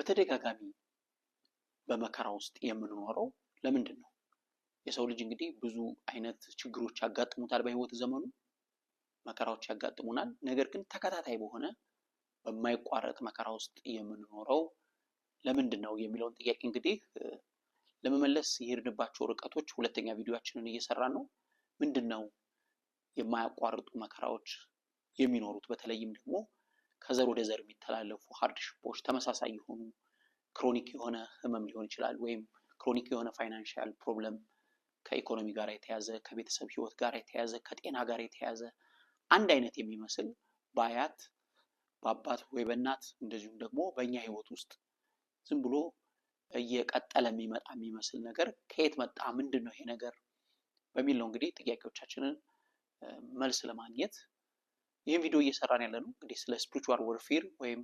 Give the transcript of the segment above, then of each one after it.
በተደጋጋሚ በመከራ ውስጥ የምንኖረው ለምንድን ነው? የሰው ልጅ እንግዲህ ብዙ አይነት ችግሮች ያጋጥሙታል በህይወት ዘመኑ መከራዎች ያጋጥሙናል። ነገር ግን ተከታታይ በሆነ በማይቋረጥ መከራ ውስጥ የምንኖረው ለምንድን ነው የሚለውን ጥያቄ እንግዲህ ለመመለስ የሄድንባቸው ርቀቶች ሁለተኛ ቪዲዮአችንን እየሰራን ነው። ምንድን ነው የማያቋርጡ መከራዎች የሚኖሩት? በተለይም ደግሞ ከዘር ወደ ዘር የሚተላለፉ ሃርድሺፖች፣ ተመሳሳይ የሆኑ ክሮኒክ የሆነ ህመም ሊሆን ይችላል፣ ወይም ክሮኒክ የሆነ ፋይናንሻል ፕሮብለም ከኢኮኖሚ ጋር የተያዘ፣ ከቤተሰብ ህይወት ጋር የተያዘ፣ ከጤና ጋር የተያዘ አንድ አይነት የሚመስል በአያት በአባት ወይ በእናት እንደዚሁም ደግሞ በእኛ ህይወት ውስጥ ዝም ብሎ እየቀጠለ የሚመጣ የሚመስል ነገር ከየት መጣ? ምንድን ነው ይሄ ነገር በሚል ነው እንግዲህ ጥያቄዎቻችንን መልስ ለማግኘት ይህን ቪዲዮ እየሰራን ያለ ነው። እንግዲህ ስለ ስፒሪቹዋል ወርፌር ወይም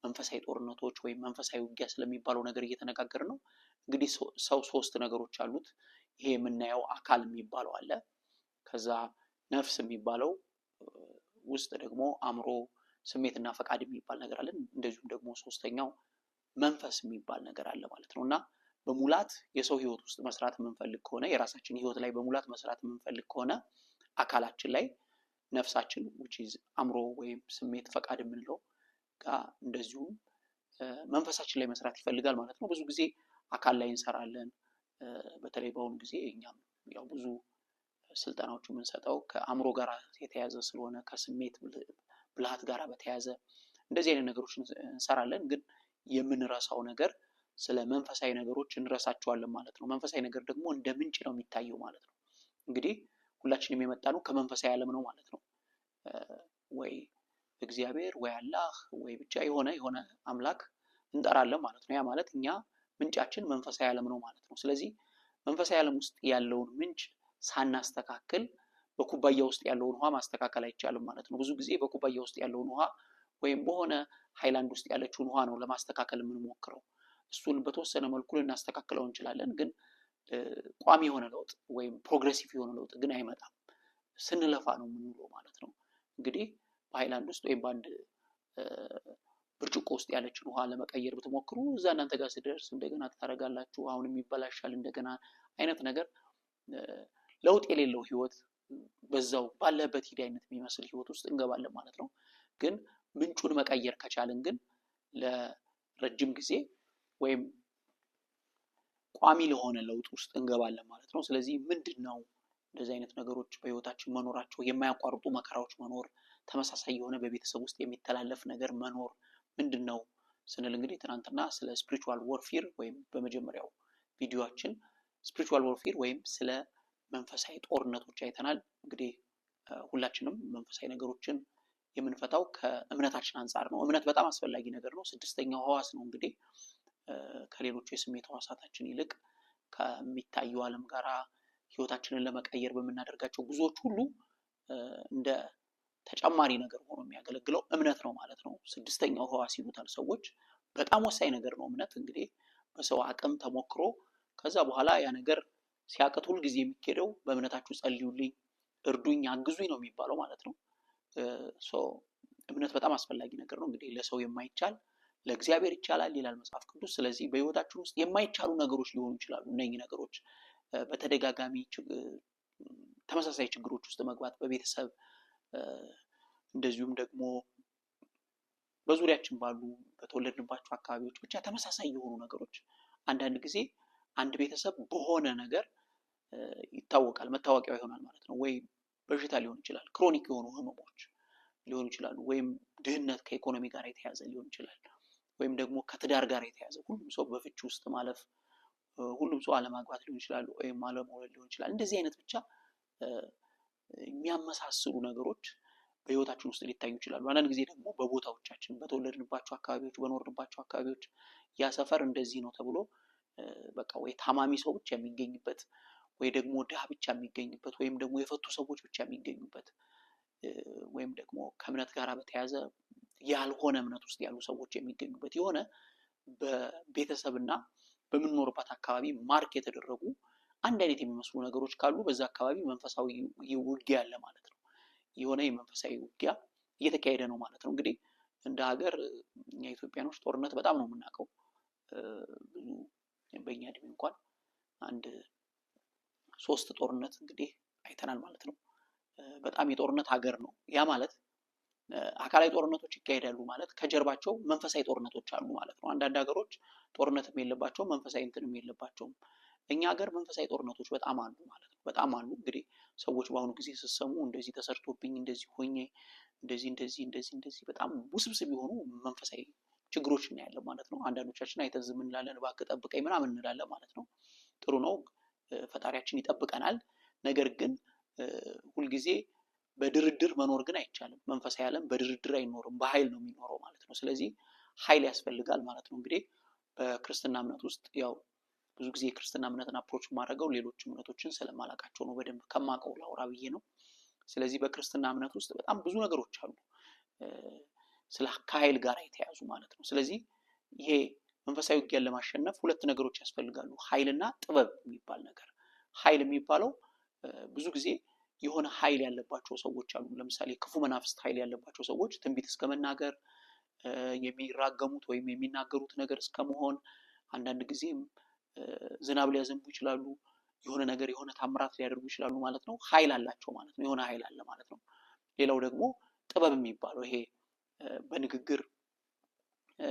መንፈሳዊ ጦርነቶች ወይም መንፈሳዊ ውጊያ ስለሚባለው ነገር እየተነጋገርን ነው። እንግዲህ ሰው ሶስት ነገሮች አሉት። ይሄ የምናየው አካል የሚባለው አለ። ከዛ ነፍስ የሚባለው ውስጥ ደግሞ አእምሮ፣ ስሜትና ፈቃድ የሚባል ነገር አለ። እንደዚሁም ደግሞ ሶስተኛው መንፈስ የሚባል ነገር አለ ማለት ነው። እና በሙላት የሰው ህይወት ውስጥ መስራት የምንፈልግ ከሆነ፣ የራሳችን ህይወት ላይ በሙላት መስራት የምንፈልግ ከሆነ አካላችን ላይ ነፍሳችን which is አእምሮ ወይም ስሜት ፈቃድ የምንለው ጋር እንደዚሁም መንፈሳችን ላይ መስራት ይፈልጋል ማለት ነው። ብዙ ጊዜ አካል ላይ እንሰራለን። በተለይ በአሁኑ ጊዜ እኛም ያው ብዙ ስልጠናዎቹ የምንሰጠው ከአእምሮ ጋር የተያዘ ስለሆነ ከስሜት ብልሃት ጋር በተያዘ እንደዚህ አይነት ነገሮች እንሰራለን። ግን የምንረሳው ነገር ስለ መንፈሳዊ ነገሮች እንረሳቸዋለን ማለት ነው። መንፈሳዊ ነገር ደግሞ እንደ ምንጭ ነው የሚታየው ማለት ነው። እንግዲህ ሁላችንም የመጣነው ከመንፈሳዊ ዓለም ነው ማለት ነው። ወይ እግዚአብሔር ወይ አላህ ወይ ብቻ የሆነ አምላክ እንጠራለን ማለት ነው። ያ ማለት እኛ ምንጫችን መንፈሳዊ ዓለም ነው ማለት ነው። ስለዚህ መንፈሳዊ ዓለም ውስጥ ያለውን ምንጭ ሳናስተካክል በኩባያ ውስጥ ያለውን ውሃ ማስተካከል አይቻልም ማለት ነው። ብዙ ጊዜ በኩባያ ውስጥ ያለውን ውሃ ወይም በሆነ ሃይላንድ ውስጥ ያለችውን ውሃ ነው ለማስተካከል የምንሞክረው። እሱን በተወሰነ መልኩ ልናስተካክለው እንችላለን፣ ግን ቋሚ የሆነ ለውጥ ወይም ፕሮግሬሲቭ የሆነ ለውጥ ግን አይመጣም። ስንለፋ ነው የምንውለው ማለት ነው። እንግዲህ በሃይላንድ ውስጥ ወይም በአንድ ብርጭቆ ውስጥ ያለችን ውሃ ለመቀየር ብትሞክሩ እዛ እናንተ ጋር ሲደርስ እንደገና ታደርጋላችሁ፣ አሁንም ይበላሻል እንደገና አይነት ነገር፣ ለውጥ የሌለው ህይወት በዛው ባለበት ሂድ አይነት የሚመስል ህይወት ውስጥ እንገባለን ማለት ነው። ግን ምንጩን መቀየር ከቻልን ግን ለረጅም ጊዜ ወይም ቋሚ ለሆነ ለውጥ ውስጥ እንገባለን ማለት ነው። ስለዚህ ምንድነው እንደዚህ አይነት ነገሮች በህይወታችን መኖራቸው፣ የማያቋርጡ መከራዎች መኖር፣ ተመሳሳይ የሆነ በቤተሰብ ውስጥ የሚተላለፍ ነገር መኖር ምንድነው ስንል እንግዲህ ትናንትና ስለ ስፒሪቹዋል ወርፌር ወይም በመጀመሪያው ቪዲዮአችን ስፒሪቹዋል ወርፌር ወይም ስለ መንፈሳዊ ጦርነቶች አይተናል። እንግዲህ ሁላችንም መንፈሳዊ ነገሮችን የምንፈታው ከእምነታችን አንጻር ነው። እምነት በጣም አስፈላጊ ነገር ነው። ስድስተኛው ህዋስ ነው። እንግዲህ ከሌሎቹ የስሜት ህዋሳታችን ይልቅ ከሚታየው ዓለም ጋራ ህይወታችንን ለመቀየር በምናደርጋቸው ጉዞዎች ሁሉ እንደ ተጨማሪ ነገር ሆኖ የሚያገለግለው እምነት ነው ማለት ነው። ስድስተኛው ህዋስ ይሉታል ሰዎች። በጣም ወሳኝ ነገር ነው እምነት። እንግዲህ በሰው አቅም ተሞክሮ ከዛ በኋላ ያ ነገር ሲያቅት ሁል ጊዜ የሚኬደው በእምነታችሁ ጸልዩልኝ፣ እርዱኝ፣ አግዙኝ ነው የሚባለው ማለት ነው። እምነት በጣም አስፈላጊ ነገር ነው። እንግዲህ ለሰው የማይቻል ለእግዚአብሔር ይቻላል ይላል መጽሐፍ ቅዱስ። ስለዚህ በህይወታችን ውስጥ የማይቻሉ ነገሮች ሊሆኑ ይችላሉ። እነኚህ ነገሮች በተደጋጋሚ ተመሳሳይ ችግሮች ውስጥ መግባት፣ በቤተሰብ እንደዚሁም ደግሞ በዙሪያችን ባሉ በተወለድንባቸው አካባቢዎች ብቻ ተመሳሳይ የሆኑ ነገሮች አንዳንድ ጊዜ አንድ ቤተሰብ በሆነ ነገር ይታወቃል፣ መታወቂያው ይሆናል ማለት ነው። ወይ በሽታ ሊሆን ይችላል፣ ክሮኒክ የሆኑ ህመሞች ሊሆኑ ይችላሉ፣ ወይም ድህነት ከኢኮኖሚ ጋር የተያዘ ሊሆን ይችላል፣ ወይም ደግሞ ከትዳር ጋር የተያዘ ሁሉም ሰው በፍቺ ውስጥ ማለፍ፣ ሁሉም ሰው አለማግባት ሊሆን ይችላል፣ ወይም አለመውለድ ሊሆን ይችላል። እንደዚህ አይነት ብቻ የሚያመሳስሉ ነገሮች በህይወታችን ውስጥ ሊታዩ ይችላሉ። አንዳንድ ጊዜ ደግሞ በቦታዎቻችን በተወለድንባቸው አካባቢዎች በኖርንባቸው አካባቢዎች ያ ሰፈር እንደዚህ ነው ተብሎ በቃ ወይ ታማሚ ሰው ብቻ የሚገኝበት፣ ወይ ደግሞ ድሃ ብቻ የሚገኝበት፣ ወይም ደግሞ የፈቱ ሰዎች ብቻ የሚገኙበት፣ ወይም ደግሞ ከእምነት ጋር በተያዘ ያልሆነ እምነት ውስጥ ያሉ ሰዎች የሚገኙበት የሆነ በቤተሰብና በምንኖርበት አካባቢ ማርክ የተደረጉ አንድ አይነት የሚመስሉ ነገሮች ካሉ በዛ አካባቢ መንፈሳዊ ውጊያ አለ ማለት ነው። የሆነ የመንፈሳዊ ውጊያ እየተካሄደ ነው ማለት ነው። እንግዲህ እንደ ሀገር እኛ ኢትዮጵያኖች ጦርነት በጣም ነው የምናውቀው። በእኛ እድሜ እንኳን አንድ 3 ጦርነት እንግዲህ አይተናል ማለት ነው። በጣም የጦርነት ሀገር ነው። ያ ማለት አካላዊ ጦርነቶች ይካሄዳሉ ማለት ከጀርባቸው መንፈሳዊ ጦርነቶች አሉ ማለት ነው። አንዳንድ ሀገሮች ጦርነትም የለባቸውም መንፈሳዊ እንትንም የለባቸውም። እኛ ሀገር መንፈሳዊ ጦርነቶች በጣም አሉ ማለት ነው። በጣም አሉ። እንግዲህ ሰዎች በአሁኑ ጊዜ ስትሰሙ እንደዚህ ተሰርቶብኝ እንደዚህ ሆኜ እንደዚህ በጣም ውስብስብ የሆኑ መንፈሳዊ ችግሮች እናያለን ማለት ነው። አንዳንዶቻችን አይተን ዝም እንላለን፣ እባክህ ጠብቀኝ ምናምን እንላለን ማለት ነው። ጥሩ ነው፣ ፈጣሪያችን ይጠብቀናል። ነገር ግን ሁልጊዜ በድርድር መኖር ግን አይቻልም። መንፈሳዊ ዓለም በድርድር አይኖርም፣ በኃይል ነው የሚኖረው ማለት ነው። ስለዚህ ኃይል ያስፈልጋል ማለት ነው። እንግዲህ በክርስትና እምነት ውስጥ ያው ብዙ ጊዜ የክርስትና እምነትን አፕሮች የማደርገው ሌሎች እምነቶችን ስለማላውቃቸው ነው፣ በደንብ ከማውቀው ላውራ ብዬ ነው። ስለዚህ በክርስትና እምነት ውስጥ በጣም ብዙ ነገሮች አሉ ስለ ከኃይል ጋር የተያዙ ማለት ነው። ስለዚህ ይሄ መንፈሳዊ ውጊያን ለማሸነፍ 2 ነገሮች ያስፈልጋሉ፣ ኃይልና ጥበብ የሚባል ነገር። ኃይል የሚባለው ብዙ ጊዜ የሆነ ኃይል ያለባቸው ሰዎች አሉ። ለምሳሌ ክፉ መናፍስት ኃይል ያለባቸው ሰዎች ትንቢት እስከ መናገር የሚራገሙት ወይም የሚናገሩት ነገር እስከ መሆን፣ አንዳንድ ጊዜም ዝናብ ሊያዘንቡ ይችላሉ፣ የሆነ ነገር የሆነ ታምራት ሊያደርጉ ይችላሉ ማለት ነው። ኃይል አላቸው ማለት ነው፣ የሆነ ኃይል አለ ማለት ነው። ሌላው ደግሞ ጥበብ የሚባለው ይሄ በንግግር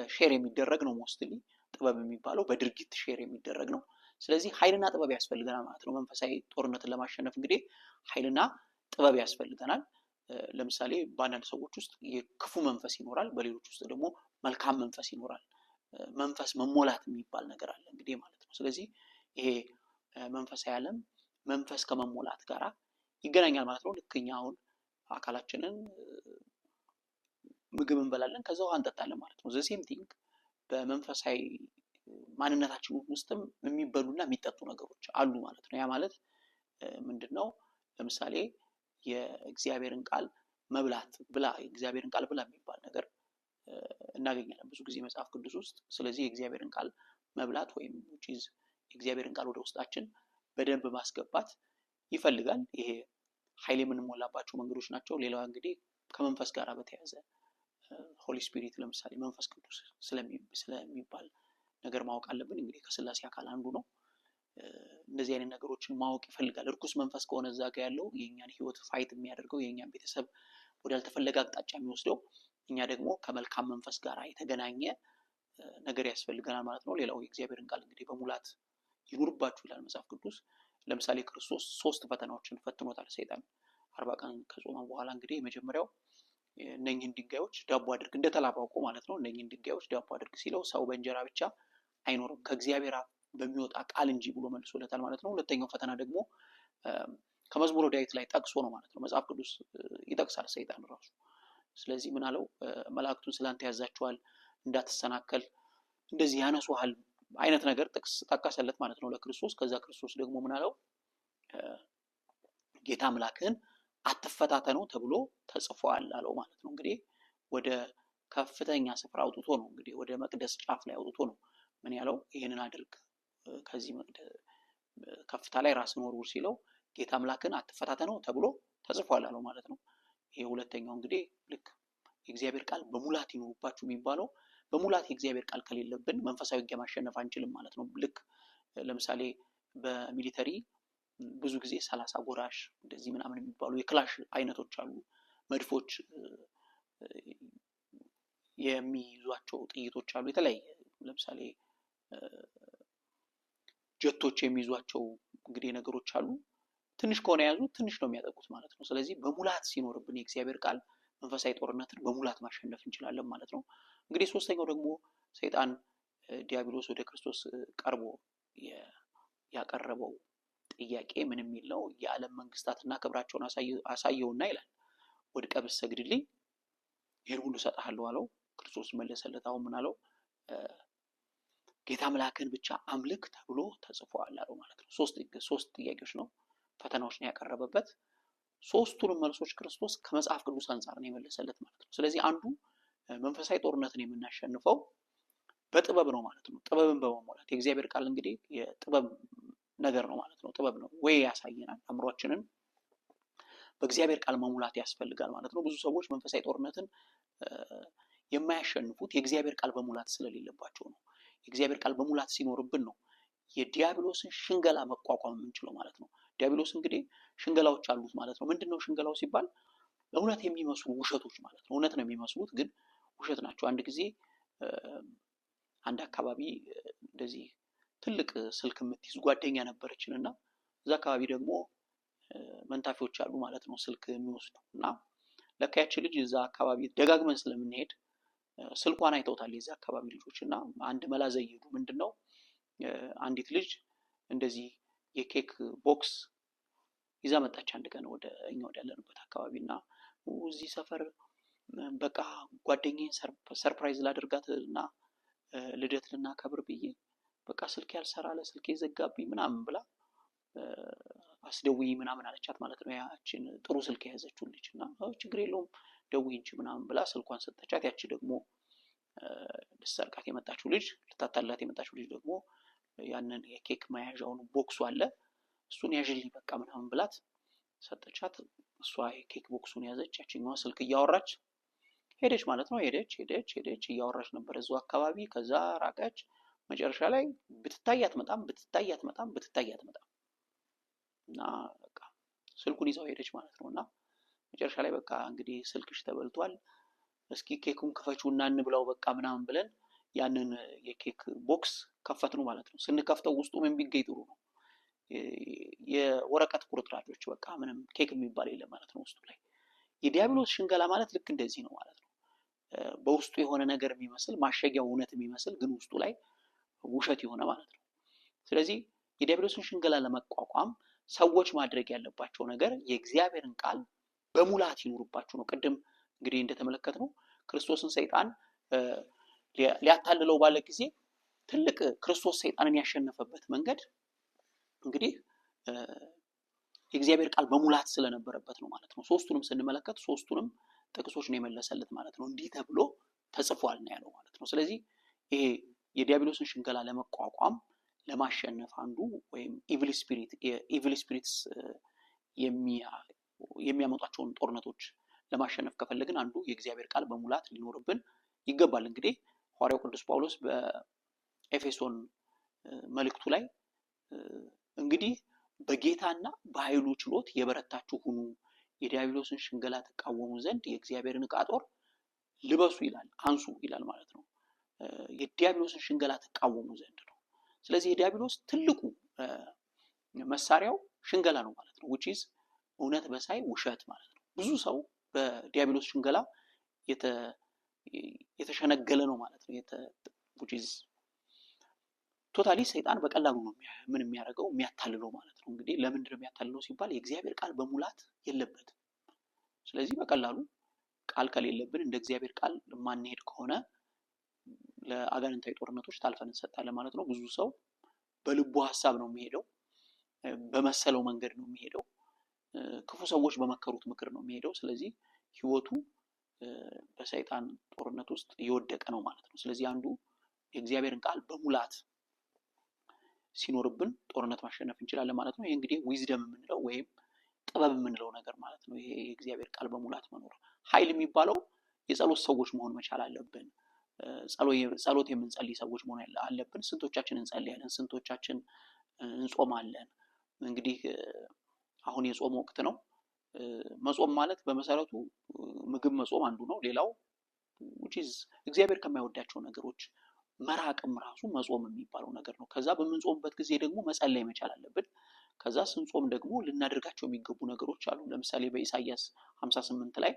ሼር የሚደረግ ነው። ሞስትሊ ጥበብ የሚባለው በድርጊት ሼር የሚደረግ ነው። ስለዚህ ኃይልና ጥበብ ያስፈልገናል ማለት ነው። መንፈሳዊ ጦርነትን ለማሸነፍ እንግዲህ ኃይልና ጥበብ ያስፈልገናል። ለምሳሌ በአንዳንድ ሰዎች ውስጥ የክፉ መንፈስ ይኖራል፣ በሌሎች ውስጥ ደግሞ መልካም መንፈስ ይኖራል። መንፈስ መሞላት የሚባል ነገር አለ እንግዲህ ማለት ነው። ስለዚህ ይሄ መንፈሳዊ ዓለም መንፈስ ከመሞላት ጋር ይገናኛል ማለት ነው። ልክ እኛ አሁን አካላችንን ምግብ እንበላለን፣ ከዛ ውሃ እንጠጣለን ማለት ነው። ዘሴም ቲንግ በመንፈሳዊ ማንነታችን ውስጥም የሚበሉና የሚጠጡ ነገሮች አሉ ማለት ነው። ያ ማለት ምንድነው? ለምሳሌ የእግዚአብሔርን ቃል መብላት ብላ፣ የእግዚአብሔርን ቃል ብላ የሚባል ነገር እናገኛለን ብዙ ጊዜ መጽሐፍ ቅዱስ ውስጥ። ስለዚህ የእግዚአብሔርን ቃል መብላት ወይም የእግዚአብሔርን ቃል ወደ ውስጣችን በደንብ ማስገባት ይፈልጋል። ይሄ ኃይል የምንሞላባቸው መንገዶች ናቸው። ሌላው እንግዲህ ከመንፈስ ጋር በተያያዘ ሆሊ ስፒሪት ለምሳሌ መንፈስ ቅዱስ ስለሚባል ነገር ማወቅ አለብን። እንግዲህ ከስላሴ አካል አንዱ ነው። እንደዚህ አይነት ነገሮችን ማወቅ ይፈልጋል። እርኩስ መንፈስ ከሆነ እዛ ጋር ያለው የኛን ህይወት ፋይት የሚያደርገው የኛን ቤተሰብ ወዳልተፈለገ አቅጣጫ የሚወስደው፣ እኛ ደግሞ ከመልካም መንፈስ ጋር የተገናኘ ነገር ያስፈልገናል ማለት ነው። ሌላው የእግዚአብሔርን ቃል እንግዲህ በሙላት ይኑርባችሁ ይላል መጽሐፍ ቅዱስ። ለምሳሌ ክርስቶስ 3 ፈተናዎችን ፈትኖታል ሰይጣን 40 ቀን ከጾመ በኋላ። እንግዲህ የመጀመሪያው እነኝህን ድንጋዮች ዳቦ አድርግ፣ እንደተላባውቁ ማለት ነው። እነኝህን ድንጋዮች ዳቦ አድርግ ሲለው ሰው በእንጀራ ብቻ አይኖርም ከእግዚአብሔር በሚወጣ ቃል እንጂ ብሎ መልሶለታል ማለት ነው። ሁለተኛው ፈተና ደግሞ ከመዝሙረ ዳዊት ላይ ጠቅሶ ነው ማለት ነው። መጽሐፍ ቅዱስ ይጠቅሳል ሰይጣን ራሱ። ስለዚህ ምን አለው? መላእክቱን ስላንተ ያዛቸዋል እንዳትሰናከል እንደዚህ ያነሱሃል አይነት ነገር ጥቅስ ጠቀሰለት ማለት ነው ለክርስቶስ። ከዛ ክርስቶስ ደግሞ ምን አለው? ጌታ አምላክህን አትፈታተነው ተብሎ ተጽፏል አለው ማለት ነው። እንግዲህ ወደ ከፍተኛ ስፍራ አውጥቶ ነው፣ እንግዲህ ወደ መቅደስ ጫፍ ላይ አውጥቶ ነው ምን ያለው? ይሄንን አድርግ፣ ከዚህ ከፍታ ላይ ራስን ወርውር ሲለው ጌታ አምላክን አትፈታተነው ተብሎ ተጽፏል አለው ማለት ነው። ይሄ ሁለተኛው እንግዲህ ልክ የእግዚአብሔር ቃል በሙላት ይኑርባችሁ የሚባለው፣ በሙላት የእግዚአብሔር ቃል ከሌለብን መንፈሳዊ ውጊያ ማሸነፍ አንችልም ማለት ነው። ልክ ለምሳሌ በሚሊተሪ ብዙ ጊዜ 30 ጎራሽ እንደዚህ ምናምን የሚባሉ የክላሽ አይነቶች አሉ። መድፎች የሚይዟቸው ጥይቶች አሉ የተለያየ። ለምሳሌ ጀቶች የሚይዟቸው እንግዲህ ነገሮች አሉ። ትንሽ ከሆነ የያዙት ትንሽ ነው የሚያጠቁት ማለት ነው። ስለዚህ በሙላት ሲኖርብን የእግዚአብሔር ቃል መንፈሳዊ ጦርነትን በሙላት ማሸነፍ እንችላለን ማለት ነው። እንግዲህ ሶስተኛው ደግሞ ሰይጣን ዲያብሎስ ወደ ክርስቶስ ቀርቦ ያቀረበው ጥያቄ ምን የሚል ነው? የዓለም መንግስታትና ክብራቸውን አሳየውና ይላል፣ ወድቀህ ብትሰግድልኝ ይሄን ሁሉ እሰጥሃለሁ አለው። ክርስቶስ መለሰለት፣ አሁን ምን አለው? ጌታ አምላክህን ብቻ አምልክ ተብሎ ተጽፏል አለው ማለት ነው። ሶስት ጥያቄዎች ነው፣ ፈተናዎች ነው ያቀረበበት። ሶስቱንም መልሶች ክርስቶስ ከመጽሐፍ ቅዱስ አንጻር ነው የመለሰለት ማለት ነው። ስለዚህ አንዱ መንፈሳዊ ጦርነትን የምናሸንፈው በጥበብ ነው ማለት ነው። ጥበብን በመሞላት የእግዚአብሔር ቃል እንግዲህ የጥበብ ነገር ነው ማለት ነው። ጥበብ ነው ወይ ያሳየናል። አእምሯችንን በእግዚአብሔር ቃል መሙላት ያስፈልጋል ማለት ነው። ብዙ ሰዎች መንፈሳዊ ጦርነትን የማያሸንፉት የእግዚአብሔር ቃል በሙላት ስለሌለባቸው ነው። የእግዚአብሔር ቃል በሙላት ሲኖርብን ነው የዲያብሎስን ሽንገላ መቋቋም የምንችለው ማለት ነው። ዲያብሎስ እንግዲህ ሽንገላዎች አሉት ማለት ነው። ምንድነው ሽንገላው ሲባል እውነት የሚመስሉ ውሸቶች ማለት ነው። እውነት ነው የሚመስሉት ግን ውሸት ናቸው። አንድ ጊዜ አንድ አካባቢ እንደዚህ ትልቅ ስልክ የምትይዝ ጓደኛ ነበረችን እና እዛ አካባቢ ደግሞ መንታፊዎች አሉ ማለት ነው፣ ስልክ የሚወስዱ እና ለካ ያቺ ልጅ እዛ አካባቢ ደጋግመን ስለምንሄድ ስልኳን አይተውታል የዛ አካባቢ ልጆች እና አንድ መላ ዘየዱ። ምንድነው አንዲት ልጅ እንደዚህ የኬክ ቦክስ ይዛ መጣች አንድ ቀን ወደ እኛ ወዳለንበት አካባቢ እና እዚህ ሰፈር በቃ ጓደኛዬን ሰርፕራይዝ ላደርጋት እና ልደት ልናከብር ብዬ በቃ ስልክ ያልሰራ ለስልክ የዘጋብኝ ምናምን ብላ አስደውይ ምናምን አለቻት ማለት ነው። ያችን ጥሩ ስልክ የያዘችው ልጅ እና ችግር የለውም ደውይ እንጂ ምናምን ብላ ስልኳን ሰጠቻት። ያቺ ደግሞ ልትሰርቃት የመጣችው ልጅ ልታታላት የመጣችው ልጅ ደግሞ ያንን የኬክ መያዣውን ቦክሱ አለ እሱን ያዥልኝ በቃ ምናምን ብላት ሰጠቻት። እሷ የኬክ ቦክሱን ያዘች፣ ያቺኛዋ ስልክ እያወራች ሄደች ማለት ነው። ሄደች እያወራች ነበር እዛው አካባቢ። ከዛ ራቀች። መጨረሻ ላይ ብትታይ አትመጣም እና በቃ ስልኩን ይዛው ሄደች ማለት ነው። እና መጨረሻ ላይ በቃ እንግዲህ ስልክሽ ተበልቷል፣ እስኪ ኬኩን ክፈቹና እንብላው በቃ ምናምን ብለን ያንን የኬክ ቦክስ ከፈትነው ማለት ነው። ስንከፍተው ውስጡ ምን ቢገኝ ጥሩ ነው? የወረቀት ቁርጥራጮች፣ በቃ ምንም ኬክ የሚባል የለም ማለት ነው ውስጡ ላይ። የዲያብሎስ ሽንገላ ማለት ልክ እንደዚህ ነው ማለት ነው። በውስጡ የሆነ ነገር የሚመስል ማሸጊያው እውነት የሚመስል ግን ውስጡ ላይ ውሸት የሆነ ማለት ነው። ስለዚህ የዲያብሎስን ሽንገላ ለመቋቋም ሰዎች ማድረግ ያለባቸው ነገር የእግዚአብሔርን ቃል በሙላት ይኖርባቸው ነው። ቅድም እንግዲህ እንደተመለከትነው ክርስቶስን ሰይጣን ሊያታልለው ባለ ጊዜ ትልቅ ክርስቶስ ሰይጣንን ያሸነፈበት መንገድ እንግዲህ የእግዚአብሔር ቃል በሙላት ስለነበረበት ነው ማለት ነው። ሶስቱንም ስንመለከት ሶስቱንም ጥቅሶች ነው የመለሰለት ማለት ነው። እንዲህ ተብሎ ተጽፏል ነው ያለው ማለት ነው። ስለዚህ ይሄ የዲያብሎስን ሽንገላ ለመቋቋም ለማሸነፍ አንዱ ወይም ኢቪል ስፒሪትስ የሚያመጧቸውን ጦርነቶች ለማሸነፍ ከፈለግን አንዱ የእግዚአብሔር ቃል በሙላት ሊኖርብን ይገባል። እንግዲህ ሐዋርያው ቅዱስ ጳውሎስ በኤፌሶን መልእክቱ ላይ እንግዲህ በጌታና በኃይሉ ችሎት የበረታችሁ ሁኑ፣ የዲያብሎስን ሽንገላ ተቃወሙ ዘንድ የእግዚአብሔርን ዕቃ ጦር ልበሱ ይላል፣ አንሱ ይላል ማለት ነው። የዲያብሎስን ሽንገላ ተቃወሙ ዘንድ ነው። ስለዚህ የዲያብሎስ ትልቁ መሳሪያው ሽንገላ ነው ማለት ነው። which is እውነት መሳይ ውሸት ማለት ነው። ብዙ ሰው በዲያብሎስ ሽንገላ የተሸነገለ ነው ማለት ነው። which is ቶታሊ ሰይጣን በቀላሉ ነው ምን የሚያደርገው የሚያታልለው ማለት ነው። እንግዲህ ለምንድን ነው የሚያታልለው ሲባል የእግዚአብሔር ቃል በሙላት የለበትም። ስለዚህ በቀላሉ ቃል ከሌለብን እንደ እግዚአብሔር ቃል ማንሄድ ከሆነ ለአጋንንታዊ ጦርነቶች ታልፈን እንሰጣለን ማለት ነው። ብዙ ሰው በልቡ ሐሳብ ነው የሚሄደው፣ በመሰለው መንገድ ነው የሚሄደው፣ ክፉ ሰዎች በመከሩት ምክር ነው የሚሄደው። ስለዚህ ህይወቱ በሰይጣን ጦርነት ውስጥ እየወደቀ ነው ማለት ነው። ስለዚህ አንዱ የእግዚአብሔርን ቃል በሙላት ሲኖርብን ጦርነት ማሸነፍ እንችላለን ማለት ነው። ይሄ እንግዲህ ዊዝደም የምንለው ወይም ጥበብ የምንለው ነገር ማለት ነው። ይሄ የእግዚአብሔር ቃል በሙላት መኖር። ኃይል የሚባለው የጸሎት ሰዎች መሆን መቻል አለብን። ጸሎት የምንጸልይ ሰዎች መሆን አለብን። ስንቶቻችን እንጸልያለን? ስንቶቻችን እንጾማለን? እንግዲህ አሁን የጾም ወቅት ነው። መጾም ማለት በመሰረቱ ምግብ መጾም አንዱ ነው። ሌላው which is እግዚአብሔር ከማይወዳቸው ነገሮች መራቅም ራሱ መጾም የሚባለው ነገር ነው። ከዛ በምንጾምበት ጊዜ ደግሞ መጸለይ መቻል አለብን። ከዛ ስንጾም ደግሞ ልናደርጋቸው የሚገቡ ነገሮች አሉ። ለምሳሌ በኢሳይያስ 58 ላይ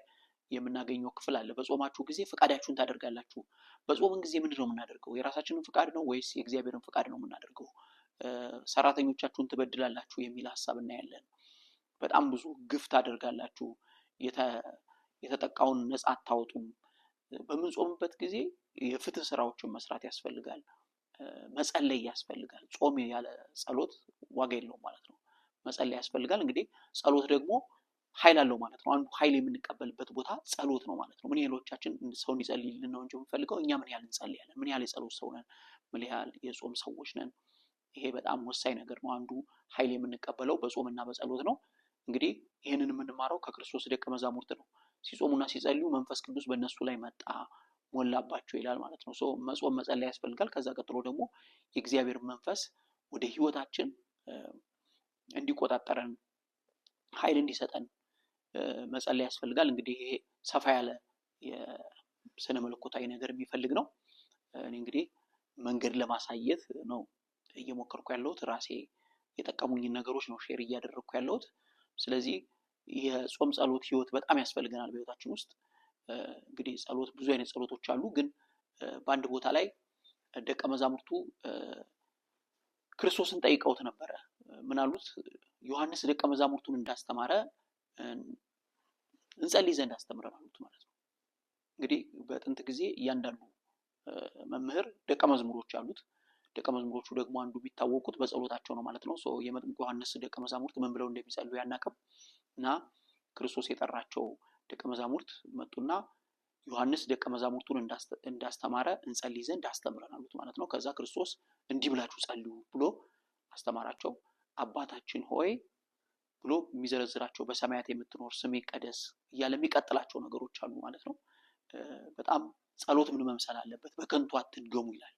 የምናገኘው ክፍል አለ። በጾማችሁ ጊዜ ፍቃዳችሁን ታደርጋላችሁ። በጾምን ጊዜ ምንድነው የምናደርገው? የራሳችንን ፍቃድ ነው ወይስ የእግዚአብሔርን ፍቃድ ነው የምናደርገው? ሰራተኞቻችሁን ትበድላላችሁ የሚል ሐሳብ እናያለን። በጣም ብዙ ግፍ ታደርጋላችሁ፣ የተጠቃውን ነፃ አታወጡም። በምንጾምበት ጊዜ የፍትህ ስራዎችን መስራት ያስፈልጋል፣ መጸለይ ያስፈልጋል። ጾም ያለ ጸሎት ዋጋ የለውም ማለት ነው። መጸለይ ያስፈልጋል። እንግዲህ ጸሎት ደግሞ ኃይል አለው ማለት ነው። አንዱ ኃይል የምንቀበልበት ቦታ ጸሎት ነው ማለት ነው። ምን ያህሎቻችን ሰው እንዲጸልይልን ነው እንጂ የምንፈልገው እኛ ምን ያህል እንጸልያለን? ምን ያህል የጸሎት ሰው ነን? ምን ያህል የጾም ሰዎች ነን? ይሄ በጣም ወሳኝ ነገር ነው። አንዱ ኃይል የምንቀበለው በጾምና በጸሎት ነው። እንግዲህ ይህንን የምንማረው ከክርስቶስ ደቀ መዛሙርት ነው። ሲጾሙና ሲጸልዩ መንፈስ ቅዱስ በእነሱ ላይ መጣ፣ ሞላባቸው ይላል ማለት ነው። መጾም መጸለይ ያስፈልጋል። ከዛ ቀጥሎ ደግሞ የእግዚአብሔር መንፈስ ወደ ህይወታችን እንዲቆጣጠረን ኃይል እንዲሰጠን መጸለይ ያስፈልጋል። እንግዲህ ይሄ ሰፋ ያለ የስነ መለኮታዊ ነገር የሚፈልግ ነው። እኔ እንግዲህ መንገድ ለማሳየት ነው እየሞከርኩ ያለሁት። ራሴ የጠቀሙኝን ነገሮች ነው ሼር እያደረግኩ ያለሁት። ስለዚህ የጾም ጸሎት ህይወት በጣም ያስፈልገናል በህይወታችን ውስጥ። እንግዲህ ጸሎት ብዙ አይነት ጸሎቶች አሉ። ግን በአንድ ቦታ ላይ ደቀ መዛሙርቱ ክርስቶስን ጠይቀውት ነበረ። ምን አሉት? ዮሐንስ ደቀ መዛሙርቱን እንዳስተማረ እንጸልይ ዘንድ አስተምረን አሉት ማለት ነው። እንግዲህ በጥንት ጊዜ እያንዳንዱ መምህር ደቀ መዝሙሮች አሉት። ደቀ መዝሙሮቹ ደግሞ አንዱ ቢታወቁት በጸሎታቸው ነው ማለት ነው። የመጥምቁ ዮሐንስ ደቀ መዛሙርት ምን ብለው እንደሚጸልዩ ያናቀም እና ክርስቶስ የጠራቸው ደቀ መዛሙርት መጡና ዮሐንስ ደቀ መዛሙርቱን እንዳስተማረ እንጸልይ ዘንድ አስተምረን አሉት ማለት ነው። ከዛ ክርስቶስ እንዲህ ብላችሁ ጸልዩ ብሎ አስተማራቸው። አባታችን ሆይ ብሎ የሚዘረዝራቸው በሰማያት የምትኖር ስምህ ይቀደስ እያለ የሚቀጥላቸው ነገሮች አሉ ማለት ነው። በጣም ጸሎት ምን መምሰል አለበት? በከንቱ አትድገሙ ይላል።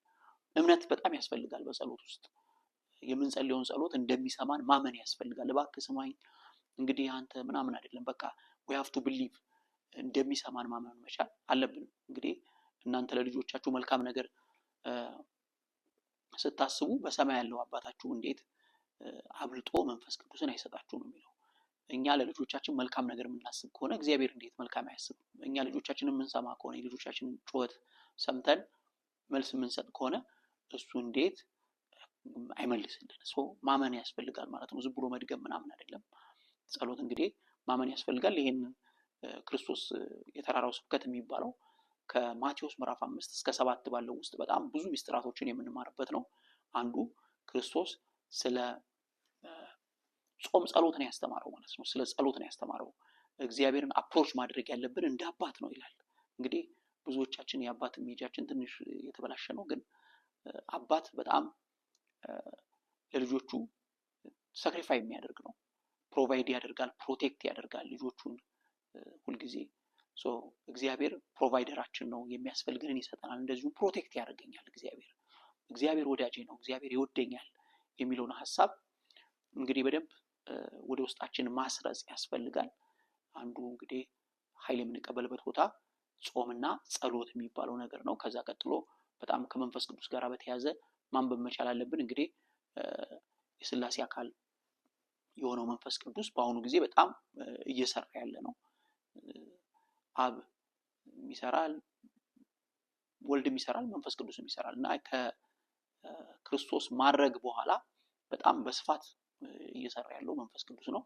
እምነት በጣም ያስፈልጋል በጸሎት ውስጥ። የምንጸልየውን ጸሎት እንደሚሰማን ማመን ያስፈልጋል። እባክህ ስማኝ እንግዲህ አንተ ምናምን አይደለም፣ በቃ we have to believe እንደሚሰማን ማመን መቻል አለብን። እንግዲህ እናንተ ለልጆቻችሁ መልካም ነገር ስታስቡ በሰማይ ያለው አባታችሁ እንዴት አብልጦ መንፈስ ቅዱስን አይሰጣችሁ ነው የሚለው። እኛ ለልጆቻችን መልካም ነገር የምናስብ ከሆነ እግዚአብሔር እንዴት መልካም አያስብ? እኛ ልጆቻችንን የምንሰማ ከሆነ የልጆቻችንን ጩኸት ሰምተን መልስ የምንሰጥ ከሆነ እሱ እንዴት አይመልስልን? ማመን ያስፈልጋል ማለት ነው። ዝም ብሎ መድገም ምናምን አይደለም። ጸሎት እንግዲህ ማመን ያስፈልጋል። ይሄን ክርስቶስ የተራራው ስብከት የሚባለው ከማቴዎስ ምዕራፍ 5 እስከ 7 ባለው ውስጥ በጣም ብዙ ሚስጥራቶችን የምንማርበት ነው። አንዱ ክርስቶስ ስለ ጾም ጸሎት ነው ያስተማረው ማለት ነው። ስለ ጸሎት ነው ያስተማረው። እግዚአብሔርን አፕሮች ማድረግ ያለብን እንደ አባት ነው ይላል። እንግዲህ ብዙዎቻችን የአባት ኢሜጃችን ትንሽ የተበላሸ ነው። ግን አባት በጣም ለልጆቹ ሳክሪፋይ የሚያደርግ ነው። ፕሮቫይድ ያደርጋል፣ ፕሮቴክት ያደርጋል ልጆቹን ሁልጊዜ። እግዚአብሔር ፕሮቫይደራችን ነው፣ የሚያስፈልገንን ይሰጠናል፣ እንደዚሁም ፕሮቴክት ያደርገኛል። እግዚአብሔር ወዳጄ ነው፣ እግዚአብሔር ይወደኛል የሚለውን ሐሳብ እንግዲህ በደንብ ወደ ውስጣችን ማስረጽ ያስፈልጋል። አንዱ እንግዲህ ኃይል የምንቀበልበት ቦታ ጾምና ጸሎት የሚባለው ነገር ነው። ከዛ ቀጥሎ በጣም ከመንፈስ ቅዱስ ጋር በተያያዘ ማንበብ መቻል አለብን። እንግዲህ የሥላሴ አካል የሆነው መንፈስ ቅዱስ በአሁኑ ጊዜ በጣም እየሰራ ያለ ነው። አብ ይሰራል፣ ወልድም ይሰራል፣ መንፈስ ቅዱስም ይሰራል እና ከክርስቶስ ማድረግ በኋላ በጣም በስፋት እየሰራ ያለው መንፈስ ቅዱስ ነው።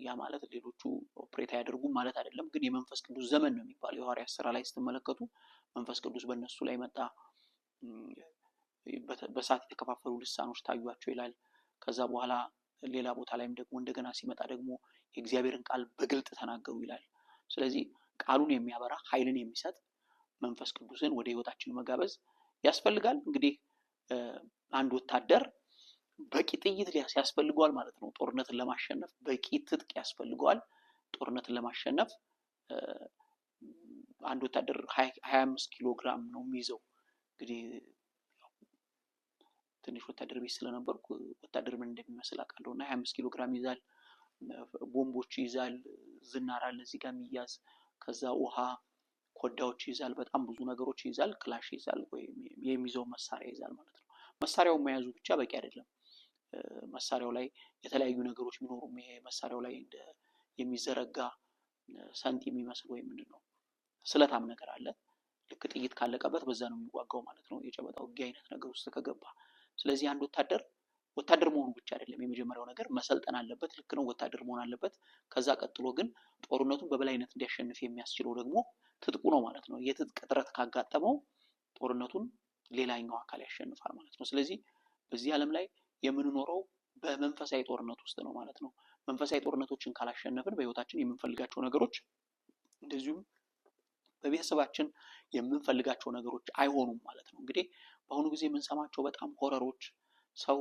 ያ ማለት ሌሎቹ ኦፕሬት አያደርጉም ማለት አይደለም። ግን የመንፈስ ቅዱስ ዘመን ነው የሚባለው። የሐዋርያት ሥራ ላይ ስትመለከቱ መንፈስ ቅዱስ በእነሱ ላይ መጣ፣ በእሳት የተከፋፈሉ ልሳኖች ታዩአቸው ይላል። ከዛ በኋላ ሌላ ቦታ ላይም ደግሞ እንደገና ሲመጣ ደግሞ የእግዚአብሔርን ቃል በግልጥ ተናገሩ ይላል። ስለዚህ ቃሉን የሚያበራ ኃይልን የሚሰጥ መንፈስ ቅዱስን ወደ ህይወታችን መጋበዝ ያስፈልጋል። እንግዲህ አንድ ወታደር በቂ ጥይት ያስፈልገዋል ማለት ነው። ጦርነትን ለማሸነፍ በቂ ትጥቅ ያስፈልገዋል። ጦርነትን ለማሸነፍ አንድ ወታደር 25 ኪሎ ግራም ነው የሚይዘው። እንግዲህ ትንሽ ወታደር ቤት ስለነበርኩ ወታደር ምን እንደሚመስል አውቃለሁ። እና 25 ኪሎ ግራም ይዛል፣ ቦምቦች ይዛል፣ ዝናር አለ እዚህ ጋር የሚያዝ፣ ከዛ ውሃ ኮዳዎች ይዛል፣ በጣም ብዙ ነገሮች ይዛል፣ ክላሽ ይዛል፣ ወይም የሚይዘው መሳሪያ ይዛል ማለት ነው። መሳሪያውን መያዙ ብቻ በቂ አይደለም። መሳሪያው ላይ የተለያዩ ነገሮች ቢኖሩም ይሄ መሳሪያው ላይ እንደ የሚዘረጋ ሰንት የሚመስል ወይ ምንድነው ስለታም ነገር አለ። ልክ ጥይት ካለቀበት በዛ ነው የሚዋጋው ማለት ነው፣ የጨበጣ ውጊያ አይነት ነገር ውስጥ ከገባ። ስለዚህ አንድ ወታደር መሆኑ ብቻ አይደለም የመጀመሪያው ነገር፣ መሰልጠን አለበት። ልክ ነው፣ ወታደር መሆን አለበት። ከዛ ቀጥሎ ግን ጦርነቱን በበላይነት እንዲያሸንፍ የሚያስችለው ደግሞ ትጥቁ ነው ማለት ነው። የትጥቅ እጥረት ካጋጠመው ጦርነቱን ሌላኛው አካል ያሸንፋል ማለት ነው። ስለዚህ በዚህ ዓለም ላይ የምንኖረው በመንፈሳዊ ጦርነት ውስጥ ነው ማለት ነው። መንፈሳዊ ጦርነቶችን ካላሸነፍን በህይወታችን የምንፈልጋቸው ነገሮች እንደዚሁም በቤተሰባችን የምንፈልጋቸው ነገሮች አይሆኑም ማለት ነው። እንግዲህ በአሁኑ ጊዜ የምንሰማቸው በጣም ሆረሮች፣ ሰው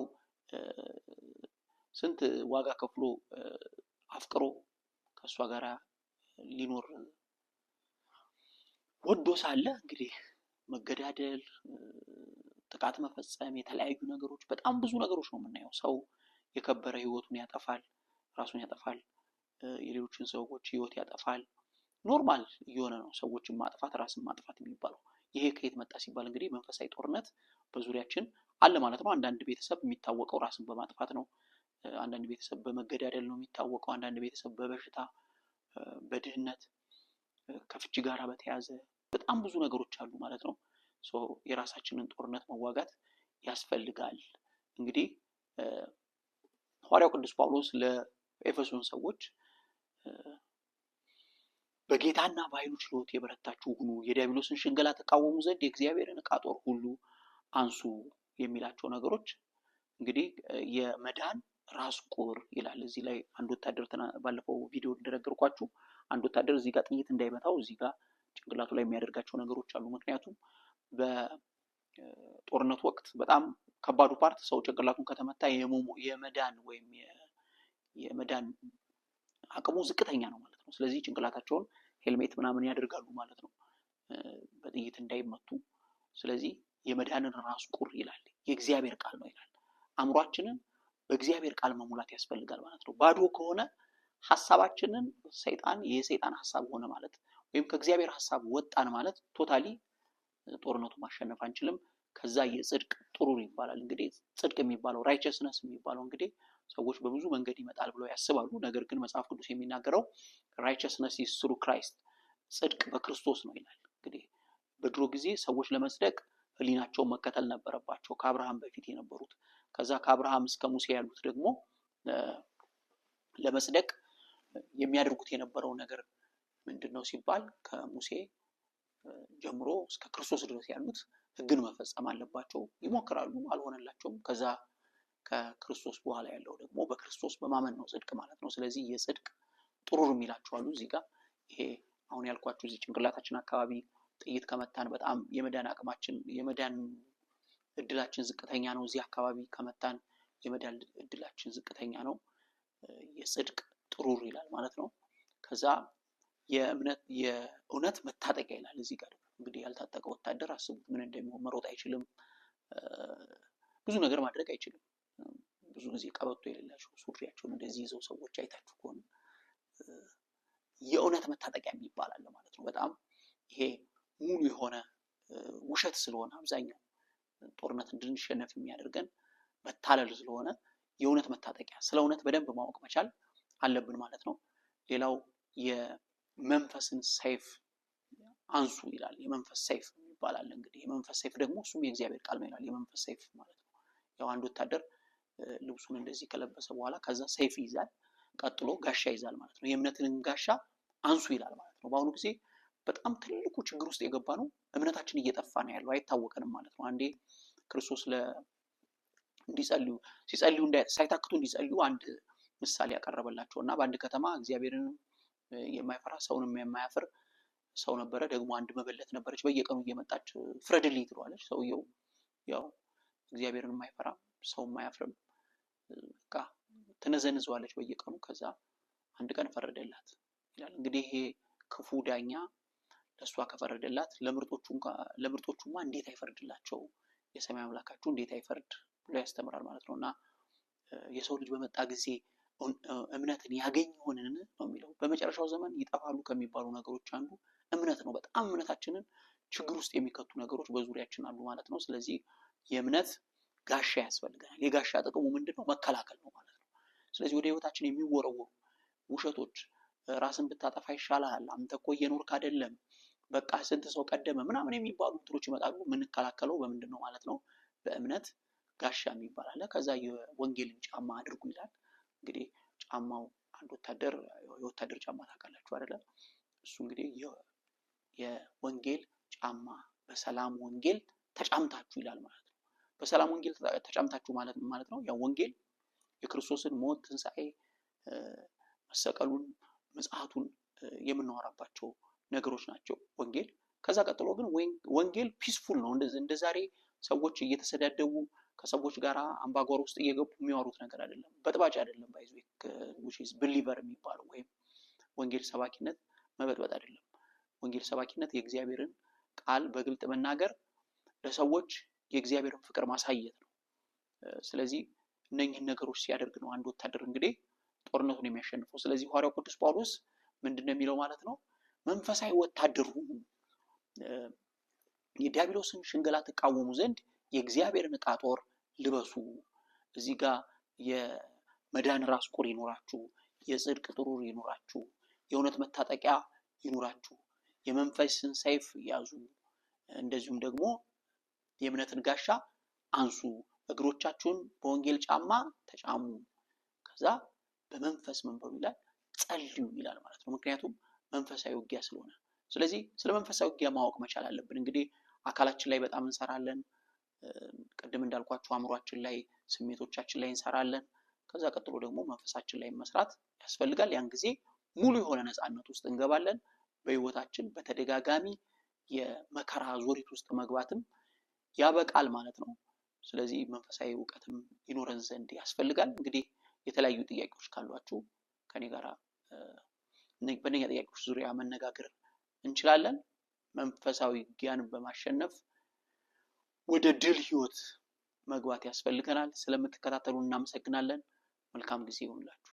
ስንት ዋጋ ከፍሎ አፍቅሮ ከእሷ ጋር ሊኖር ወዶ ሳለ እንግዲህ መገዳደል፣ ጥቃት መፈጸም፣ የተለያዩ ነገሮች፣ በጣም ብዙ ነገሮች ነው የምናየው። ሰው የከበረ ህይወቱን ያጠፋል፣ ራሱን ያጠፋል፣ የሌሎችን ሰዎች ህይወት ያጠፋል። ኖርማል እየሆነ ነው ሰዎችን ማጥፋት፣ ራስን ማጥፋት የሚባለው። ይሄ ከየት መጣ ሲባል እንግዲህ መንፈሳዊ ጦርነት በዙሪያችን አለ ማለት ነው። አንዳንድ ቤተሰብ የሚታወቀው ራስን በማጥፋት ነው። አንዳንድ ቤተሰብ በመገዳደል ነው የሚታወቀው። አንዳንድ ቤተሰብ በበሽታ፣ በድህነት፣ ከፍቺ ጋር በተያያዘ በጣም ብዙ ነገሮች አሉ ማለት ነው። የራሳችንን ጦርነት መዋጋት ያስፈልጋል። እንግዲህ ሐዋርያው ቅዱስ ጳውሎስ ለኤፌሶን ሰዎች በጌታና በኃይሉ ችሎት የበረታችሁ ሁኑ፣ የዲያብሎስን ሽንገላ ተቃወሙ ዘንድ የእግዚአብሔርን ዕቃ ጦር ሁሉ አንሱ የሚላቸው ነገሮች እንግዲህ የመዳን ራስ ቁር ይላል። እዚህ ላይ አንድ ወታደር ባለፈው ቪዲዮ እንደነገርኳችሁ አንድ ወታደር እዚህ ጋር ጥይት እንዳይመታው እዚህ ጋር ጭንቅላቱ ላይ የሚያደርጋቸው ነገሮች አሉ። ምክንያቱም በጦርነቱ ወቅት በጣም ከባዱ ፓርት ሰው ጭንቅላቱን ከተመታ የመዳን ወይም የመዳን አቅሙ ዝቅተኛ ነው ማለት ነው። ስለዚህ ጭንቅላታቸውን ሄልሜት ምናምን ያደርጋሉ ማለት ነው በጥይት እንዳይመቱ። ስለዚህ የመዳንን ራስ ቁር ይላል፣ የእግዚአብሔር ቃል ነው ይላል። አእምሯችንን በእግዚአብሔር ቃል መሙላት ያስፈልጋል ማለት ነው። ባዶ ከሆነ ሐሳባችንን የሰይጣን ሐሳብ ሆነ ማለት ወይም ከእግዚአብሔር ሐሳብ ወጣን ማለት ቶታሊ ጦርነቱን ማሸነፍ አንችልም። ከዛ የጽድቅ ጥሩር ይባላል። እንግዲህ ጽድቅ የሚባለው ራይቸስነስ የሚባለው እንግዲህ ሰዎች በብዙ መንገድ ይመጣል ብለው ያስባሉ። ነገር ግን መጽሐፍ ቅዱስ የሚናገረው ራይቸስነስ ኢዝ ትሩ ክራይስት፣ ጽድቅ በክርስቶስ ነው ይላል። እንግዲህ በድሮ ጊዜ ሰዎች ለመጽደቅ ህሊናቸውን መከተል ነበረባቸው፣ ከአብርሃም በፊት የነበሩት። ከዛ ከአብርሃም እስከ ሙሴ ያሉት ደግሞ ለመጽደቅ የሚያደርጉት የነበረው ነገር ምንድነው ሲባል ከሙሴ ጀምሮ እስከ ክርስቶስ ድረስ ያሉት ህግን መፈጸም አለባቸው። ይሞክራሉ፣ አልሆነላቸውም። ከዛ ከክርስቶስ በኋላ ያለው ደግሞ በክርስቶስ በማመን ነው ጽድቅ ማለት ነው። ስለዚህ የጽድቅ ጥሩር የሚላቸዋሉ እዚህ ጋር። ይሄ አሁን ያልኳችሁ እዚህ ጭንቅላታችን አካባቢ ጥይት ከመታን በጣም የመዳን እድላችን ዝቅተኛ ነው። እዚህ አካባቢ ከመታን የመዳን እድላችን ዝቅተኛ ነው። የጽድቅ ጥሩር ይላል ማለት ነው። ከዛ የእውነት መታጠቂያ ይላል እዚህ ጋር። እንግዲህ ያልታጠቀ ወታደር አስቡት ምን እንደሚሆን። መሮጥ አይችልም፣ ብዙ ነገር ማድረግ አይችልም። ብዙ ጊዜ ቀበቶ የሌላቸው ሱሪያቸውን እንደዚህ ይዘው ሰዎች አይታችሁ ከሆነ የእውነት መታጠቂያ የሚባል አለ ማለት ነው። በጣም ይሄ ሙሉ የሆነ ውሸት ስለሆነ አብዛኛው ጦርነት እንድንሸነፍ የሚያደርገን መታለል ስለሆነ የእውነት መታጠቂያ፣ ስለ እውነት በደንብ ማወቅ መቻል አለብን ማለት ነው። ሌላው የመንፈስን ሰይፍ አንሱ ይላል። የመንፈስ ሰይፍ ይባላል። እንግዲህ የመንፈስ ሰይፍ ደግሞ እሱም የእግዚአብሔር ቃል ነው ይላል። የመንፈስ ሰይፍ ማለት ነው። ያው አንድ ወታደር ልብሱን እንደዚህ ከለበሰ በኋላ ከዛ ሰይፍ ይዛል፣ ቀጥሎ ጋሻ ይዛል ማለት ነው። የእምነትን ጋሻ አንሱ ይላል ማለት ነው። በአሁኑ ጊዜ በጣም ትልቁ ችግር ውስጥ የገባ ነው። እምነታችን እየጠፋ ነው ያለው፣ አይታወቀንም ማለት ነው። አንዴ ክርስቶስ ሲጸልዩ ሳይታክቱ እንዲጸልዩ አንድ ምሳሌ ያቀረበላቸው እና በአንድ ከተማ እግዚአብሔርን የማይፈራ ሰውንም የማያፍር ሰው ነበረ። ደግሞ አንድ መበለት ነበረች። በየቀኑ እየመጣች ፍረድልኝ ትለዋለች። ሰውየው ያው እግዚአብሔርን የማይፈራ ሰው የማያፍርም በቃ ትነዘንዘዋለች በየቀኑ። ከዛ አንድ ቀን ፈረደላት ይላል። እንግዲህ ይሄ ክፉ ዳኛ ለእሷ ከፈረደላት ለምርጦቹማ እንዴት አይፈርድላቸው? የሰማይ አምላካችሁ እንዴት አይፈርድ ብሎ ያስተምራል ማለት ነው። እና የሰው ልጅ በመጣ ጊዜ እምነትን ያገኝ ይሆንን ነው የሚለው። በመጨረሻው ዘመን ይጠፋሉ ከሚባሉ ነገሮች አንዱ እምነት ነው። በጣም እምነታችንን ችግር ውስጥ የሚከቱ ነገሮች በዙሪያችን አሉ ማለት ነው። ስለዚህ የእምነት ጋሻ ያስፈልገናል። የጋሻ ጥቅሙ ምንድነው? መከላከል ነው ማለት ነው። ስለዚህ ወደ ህይወታችን የሚወረወሩ ውሸቶች፣ ራስን ብታጠፋ ይሻላል፣ አንተ እኮ እየኖርክ አይደለም፣ በቃ ስንት ሰው ቀደመ ምናምን የሚባሉ እንትሮች ይመጣሉ። የምንከላከለው በምንድን ነው ማለት ነው? በእምነት ጋሻ የሚባል አለ። ከዛ የወንጌልን ጫማ አድርጉ ይላል። እንግዲህ ጫማው አንድ የወታደር ጫማ ታውቃላችሁ አይደለም? እሱ እንግዲህ የወንጌል ጫማ፣ በሰላም ወንጌል ተጫምታችሁ ይላል ማለት ነው። በሰላም ወንጌል ተጫምታችሁ ማለት ነው ያው ወንጌል የክርስቶስን ሞት፣ ትንሣኤ፣ መሰቀሉን፣ ምጽአቱን የምናወራባቸው ነገሮች ናቸው ወንጌል። ከዛ ቀጥሎ ግን ወንጌል ፒስፉል ነው። እንደ ዛሬ ሰዎች እየተሰዳደቡ ከሰዎች ጋር አምባጓሮ ውስጥ እየገቡ የሚያወሩት ነገር አይደለም። በጥባጭ አይደለም። ብሊቨር የሚባለው ወይም ወንጌል ሰባኪነት መበጥበጥ አይደለም። ወንጌል ሰባኪነት የእግዚአብሔርን ቃል በግልጥ መናገር፣ ለሰዎች የእግዚአብሔርን ፍቅር ማሳየት ነው። ስለዚህ እነኚህን ነገሮች ሲያደርግ ነው አንድ ወታደር እንግዲህ ጦርነቱን የሚያሸንፈው። ስለዚህ ሐዋርያው ቅዱስ ጳውሎስ ምንድነው የሚለው ማለት ነው? መንፈሳዊ ወታደር ሁኑ፣ የዲያብሎስን ሽንገላ ተቃወሙ ዘንድ የእግዚአብሔርን ዕቃ ጦር ልበሱ። እዚህ ጋር የመዳን ራስ ቁር ይኖራችሁ፣ የጽድቅ ጥሩር ይኖራችሁ፣ የእውነት መታጠቂያ ይኖራችሁ፣ የመንፈስን ሰይፍ ያዙ፣ እንደዚሁም ደግሞ የእምነትን ጋሻ አንሱ፣ እግሮቻችሁን በወንጌል ጫማ ተጫሙ፣ ከዛ በመንፈስ ምን በሉ ይላል? ጸልዩ ይላል ማለት ነው። ምክንያቱም መንፈሳዊ ውጊያ ስለሆነ። ስለዚህ ስለ መንፈሳዊ ውጊያ ማወቅ መቻል አለብን። እንግዲህ አካላችን ላይ በጣም እንሰራለን። ቅድም እንዳልኳችሁ አእምሯችን ላይ፣ ስሜቶቻችን ላይ እንሰራለን። ከዛ ቀጥሎ ደግሞ መንፈሳችን ላይ መስራት ያስፈልጋል። ያን ጊዜ ሙሉ የሆነ ነፃነት ውስጥ እንገባለን። በህይወታችን በተደጋጋሚ የመከራ ዙሪት ውስጥ መግባትም ያበቃል ማለት ነው። ስለዚህ መንፈሳዊ ዕውቀትም ይኖረን ዘንድ ያስፈልጋል። እንግዲህ የተለያዩ ጥያቄዎች ካሏችሁ ከኔ ጋር በእነኛ ጥያቄዎች ዙሪያ መነጋገር እንችላለን። መንፈሳዊ ውጊያን በማሸነፍ ወደ ድል ህይወት መግባት ያስፈልገናል። ስለምትከታተሉን እናመሰግናለን። መልካም ጊዜ ይሁንላችሁ።